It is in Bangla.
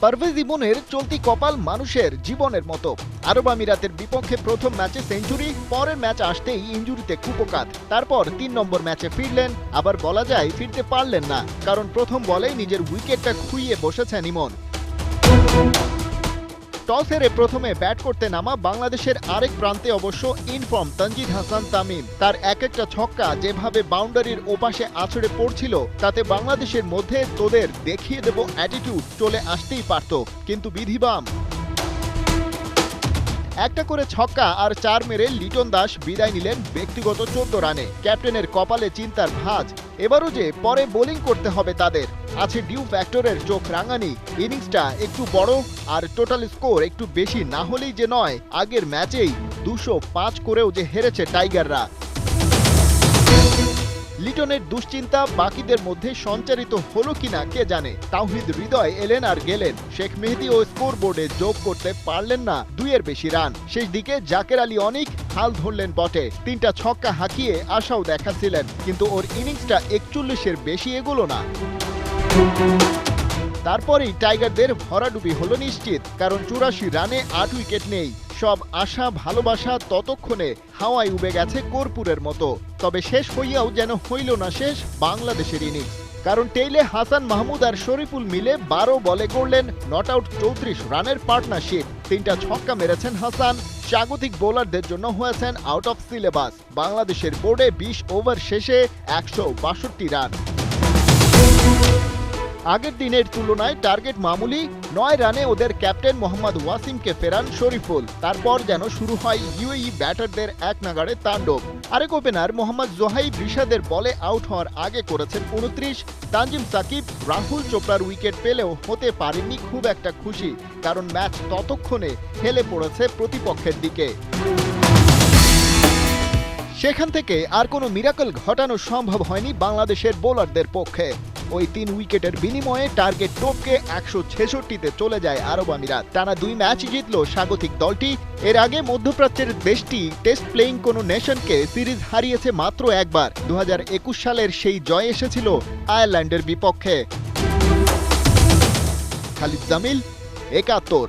পারভেজ ইমনের চলতি কপাল মানুষের জীবনের মতো। আরব আমিরাতের বিপক্ষে প্রথম ম্যাচে সেঞ্চুরি, পরের ম্যাচ আসতেই ইনজুরিতে কুপোকাত। তারপর ৩ নম্বর ম্যাচে ফিরলেন, আবার বলা যায় ফিরতে পারলেন না, কারণ প্রথম বলেই নিজের উইকেটটা খুইয়ে বসেছেন ইমন। টস হেরে প্রথমে ব্যাট করতে নামা বাংলাদেশের আরেক প্রান্তে অবশ্য ইনফর্ম তানজিদ হাসান তামিম। তার এক একটা ছক্কা যেভাবে বাউন্ডারির ওপাশে আছড়ে পড়ছিল, তাতে বাংলাদেশের মধ্যে তোদের দেখিয়ে দেব অ্যাটিটিউড চলে আসতেই পারত, কিন্তু বিধিবাম। একটা করে ছক্কা আর ৪ মেরে লিটন দাস বিদায় নিলেন ব্যক্তিগত ১৪ রানে। ক্যাপ্টেনের কপালে চিন্তার ভাঁজ, এবারও যে পরে বোলিং করতে হবে তাদের। আছে ডিউ ফ্যাক্টরের চোখ রাঙানি, ইনিংসটা একটু বড় আর টোটাল স্কোর একটু বেশি না হলেই যে নয়, আগের ম্যাচেই ২০৫ করেও যে হেরেছে টাইগাররা। লিটনের দুশ্চিন্তা বাকিদের মধ্যে সঞ্চারিত হলো কিনা কে জানে। তাওহিদ হৃদয় এলেন আর গেলেন, শেখ মেহেদী ও স্কোর বোর্ডে যোগ করতে পারলেন না ২-এর বেশি রান। শেষ দিকে জাকের আলী অনিক হাল ধরলেন বটে, ৩টা ছক্কা হাঁকিয়ে আশাও দেখাচ্ছিলেন, কিন্তু ওর ইনিংসটা ৪১-এর বেশি এগোলো না। তারপরেই টাইগারদের ভরাডুবি হলো নিশ্চিত, কারণ ৮৪ রানে ৮ উইকেট নেই। সব আশা ভালোবাসা ততক্ষণে হাওয়ায় উবে গেছে কর্পূরের মতো। তবে শেষ হইয়াও যেন হইল না শেষ বাংলাদেশের ইনিংস, কারণ টেইলে হাসান মাহমুদ আর শরীফুল মিলে ১২ বলে করলেন নট আউট ৩৪ রানের পার্টনারশিপ। ৩টা ছক্কা মেরেছেন হাসান, স্বাগতিক বোলারদের জন্য হয়েছেন আউট অফ সিলেবাস। বাংলাদেশের বোর্ডে ২০ ওভার শেষে ১৬২ রান। আগের দিনের তুলনায় টার্গেট মামুলি, ৯ রানে ওদের ক্যাপ্টেন মোহাম্মদ ওয়াসিমকে ফেরান শরীফুল। তারপর যেন শুরু হয় ইউএই ব্যাটারদের এক নাগাড়ে তাণ্ডব। আরেক ওপেনার মোহাম্মদ জোহাইব রিশাদের বলে আউট হওয়ার আগে করেছেন ২৯। তানজিম সাকিব রাহুল চোপড়ার উইকেট পেলেও হতে পারেননি খুব একটা খুশি, কারণ ম্যাচ ততক্ষণে হেলে পড়েছে প্রতিপক্ষের দিকে। সেখান থেকে আর কোনো মিরাকল ঘটানো সম্ভব হয়নি বাংলাদেশের বোলারদের পক্ষে। ওই ৩ উইকেটের বিনিময়ে টার্গেট টপকে ১৬৬তে চলে যায় আরব আমিরাত। টানা ২ ম্যাচ জিতল স্বাগতিক দলটি। এর আগে মধ্যপ্রাচ্যের দেশটি টেস্ট প্লেয়িং কোনো নেশনকে সিরিজ হারিয়েছে মাত্র একবার। ২০২১ সালের সেই জয় এসেছিল আয়ারল্যান্ডের বিপক্ষে। খালিদ জামিল, ৭১।